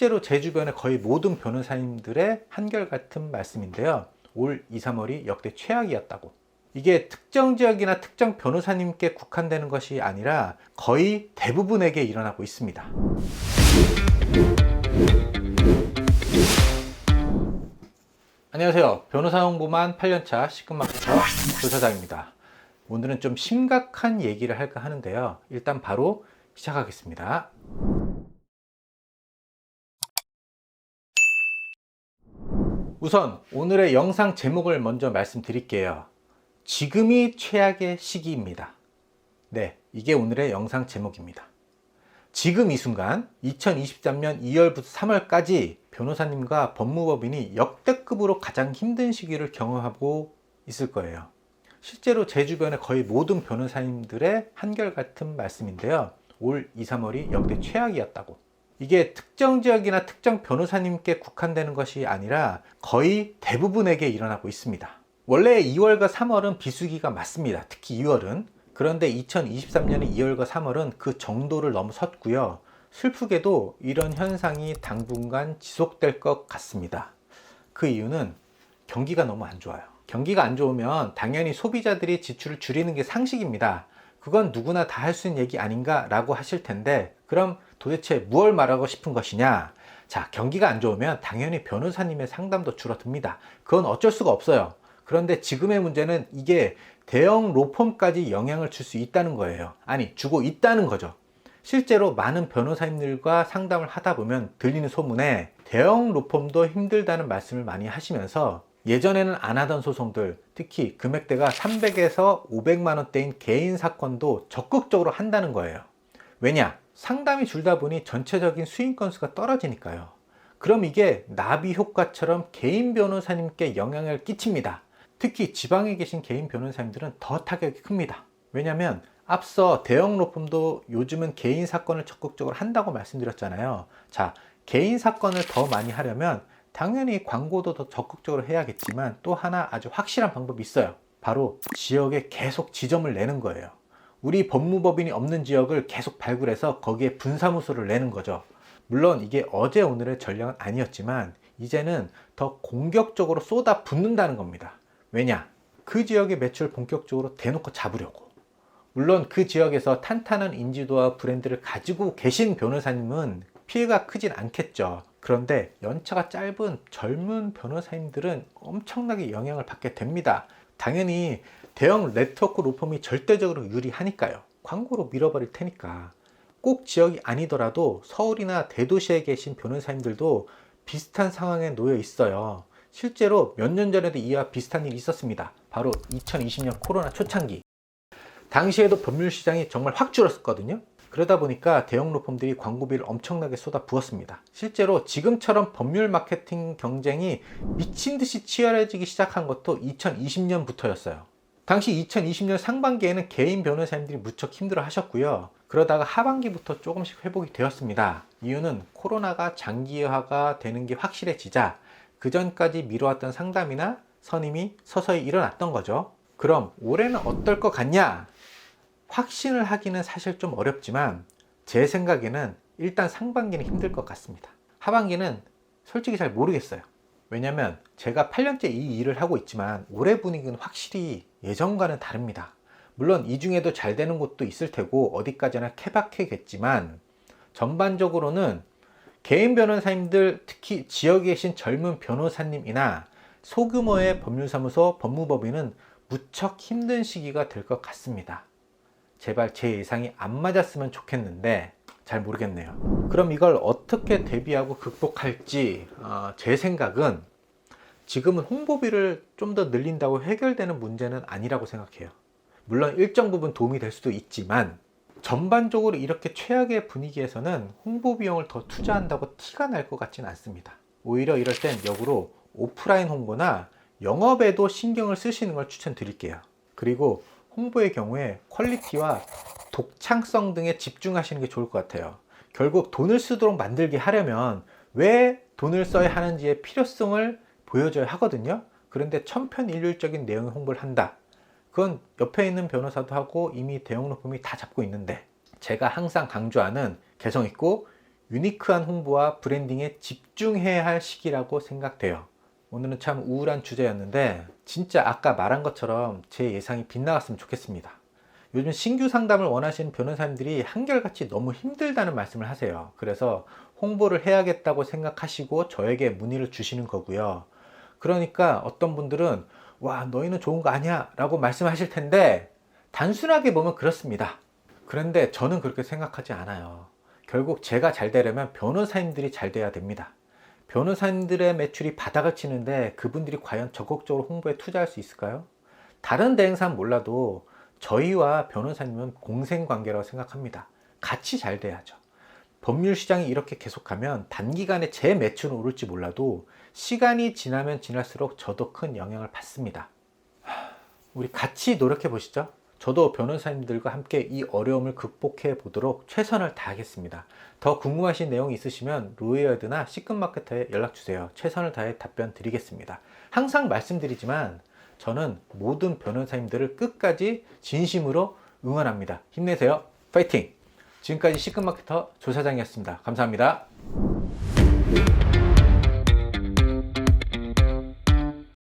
실제로 제 주변의 거의 모든 변호사님들의 한결같은 말씀인데요. 올 2, 3월이 역대 최악이었다고. 이게 특정 지역이나 특정 변호사님께 국한되는 것이 아니라 거의 대부분에게 일어나고 있습니다. 안녕하세요. 변호사 홍보만 8년차 시급마케터 조사장입니다. 오늘은 좀 심각한 얘기를 할까 하는데요. 일단 바로 시작하겠습니다. 우선 오늘의 영상 제목을 먼저 말씀드릴게요. 지금이 최악의 시기입니다. 네, 이게 오늘의 영상 제목입니다. 지금 이 순간 2023년 2월부터 3월까지 변호사님과 법무법인이 역대급으로 가장 힘든 시기를 경험하고 있을 거예요. 실제로 제 주변의 거의 모든 변호사님들의 한결같은 말씀인데요. 올 2, 3월이 역대 최악이었다고. 이게 특정 지역이나 특정 변호사님께 국한되는 것이 아니라 거의 대부분에게 일어나고 있습니다. 원래 2월과 3월은 비수기가 맞습니다. 특히 2월은. 그런데 2023년의 2월과 3월은 그 정도를 넘어섰고요. 슬프게도 이런 현상이 당분간 지속될 것 같습니다. 그 이유는 경기가 너무 안 좋아요. 경기가 안 좋으면 당연히 소비자들이 지출을 줄이는 게 상식입니다. 그건 누구나 다 할 수 있는 얘기 아닌가 라고 하실 텐데, 그럼 도대체 무엇을 말하고 싶은 것이냐? 자, 경기가 안 좋으면 당연히 변호사님의 상담도 줄어듭니다. 그건 어쩔 수가 없어요. 그런데 지금의 문제는 이게 대형 로펌까지 영향을 줄 수 있다는 거예요. 아니, 주고 있다는 거죠. 실제로 많은 변호사님들과 상담을 하다 보면 들리는 소문에 대형 로펌도 힘들다는 말씀을 많이 하시면서 예전에는 안 하던 소송들, 특히 금액대가 300에서 500만 원대인 개인 사건도 적극적으로 한다는 거예요. 왜냐? 상담이 줄다 보니 전체적인 수익 건수가 떨어지니까요. 그럼 이게 나비 효과처럼 개인 변호사님께 영향을 끼칩니다. 특히 지방에 계신 개인 변호사님들은 더 타격이 큽니다. 왜냐하면 앞서 대형 로펌도 요즘은 개인 사건을 적극적으로 한다고 말씀드렸잖아요. 자, 개인 사건을 더 많이 하려면 당연히 광고도 더 적극적으로 해야겠지만 또 하나 아주 확실한 방법이 있어요. 바로 지역에 계속 지점을 내는 거예요. 우리 법무법인이 없는 지역을 계속 발굴해서 거기에 분사무소를 내는 거죠. 물론 이게 어제 오늘의 전략은 아니었지만 이제는 더 공격적으로 쏟아 붓는다는 겁니다. 왜냐? 그 지역의 매출을 본격적으로 대놓고 잡으려고. 물론 그 지역에서 탄탄한 인지도와 브랜드를 가지고 계신 변호사님은 피해가 크진 않겠죠. 그런데 연차가 짧은 젊은 변호사님들은 엄청나게 영향을 받게 됩니다. 당연히 대형 네트워크 로펌이 절대적으로 유리하니까요. 광고로 밀어버릴 테니까. 꼭 지역이 아니더라도 서울이나 대도시에 계신 변호사님들도 비슷한 상황에 놓여 있어요. 실제로 몇 년 전에도 이와 비슷한 일이 있었습니다. 바로 2020년 코로나 초창기. 당시에도 법률 시장이 정말 확 줄었거든요. 그러다 보니까 대형 로펌들이 광고비를 엄청나게 쏟아 부었습니다. 실제로 지금처럼 법률 마케팅 경쟁이 미친 듯이 치열해지기 시작한 것도 2020년부터였어요. 당시 2020년 상반기에는 개인 변호사님들이 무척 힘들어 하셨고요. 그러다가 하반기부터 조금씩 회복이 되었습니다. 이유는 코로나가 장기화가 되는 게 확실해지자 그 전까지 미뤄왔던 상담이나 선임이 서서히 일어났던 거죠. 그럼 올해는 어떨 것 같냐? 확신을 하기는 사실 좀 어렵지만 제 생각에는 일단 상반기는 힘들 것 같습니다. 하반기는 솔직히 잘 모르겠어요. 왜냐면 제가 8년째 이 일을 하고 있지만 올해 분위기는 확실히 예전과는 다릅니다. 물론 이 중에도 잘 되는 곳도 있을 테고 어디까지나 케바케겠지만 전반적으로는 개인 변호사님들, 특히 지역에 계신 젊은 변호사님이나 소규모의 법률사무소, 법무법인은 무척 힘든 시기가 될 것 같습니다. 제발 제 예상이 안 맞았으면 좋겠는데 잘 모르겠네요. 그럼 이걸 어떻게 대비하고 극복할지 제 생각은 지금은 홍보비를 좀 더 늘린다고 해결되는 문제는 아니라고 생각해요. 물론 일정 부분 도움이 될 수도 있지만 전반적으로 이렇게 최악의 분위기에서는 홍보 비용을 더 투자한다고 티가 날 것 같지는 않습니다. 오히려 이럴 땐 역으로 오프라인 홍보나 영업에도 신경을 쓰시는 걸 추천드릴게요. 그리고 홍보의 경우에 퀄리티와 독창성 등에 집중하시는 게 좋을 것 같아요. 결국 돈을 쓰도록 만들게 하려면 왜 돈을 써야 하는지의 필요성을 보여줘야 하거든요. 그런데 천편일률적인 내용의 홍보를 한다. 그건 옆에 있는 변호사도 하고 이미 대형 로펌이 다 잡고 있는데, 제가 항상 강조하는 개성 있고 유니크한 홍보와 브랜딩에 집중해야 할 시기라고 생각돼요. 오늘은 참 우울한 주제였는데 진짜 아까 말한 것처럼 제 예상이 빗나갔으면 좋겠습니다. 요즘 신규 상담을 원하시는 변호사님들이 한결같이 너무 힘들다는 말씀을 하세요. 그래서 홍보를 해야겠다고 생각하시고 저에게 문의를 주시는 거고요. 그러니까 어떤 분들은 와, 너희는 좋은 거 아니야 라고 말씀하실 텐데 단순하게 보면 그렇습니다. 그런데 저는 그렇게 생각하지 않아요. 결국 제가 잘 되려면 변호사님들이 잘 돼야 됩니다. 변호사님들의 매출이 바닥을 치는데 그분들이 과연 적극적으로 홍보에 투자할 수 있을까요? 다른 대행사는 몰라도 저희와 변호사님은 공생관계라고 생각합니다. 같이 잘 돼야죠. 법률 시장이 이렇게 계속하면 단기간에 제 매출은 오를지 몰라도 시간이 지나면 지날수록 저도 큰 영향을 받습니다. 우리 같이 노력해 보시죠. 저도 변호사님들과 함께 이 어려움을 극복해 보도록 최선을 다하겠습니다. 더 궁금하신 내용이 있으시면 로이어드나 시끝마케터에 연락 주세요. 최선을 다해 답변 드리겠습니다. 항상 말씀드리지만 저는 모든 변호사님들을 끝까지 진심으로 응원합니다. 힘내세요. 파이팅! 지금까지 시끝마케터 조 사장이었습니다. 감사합니다.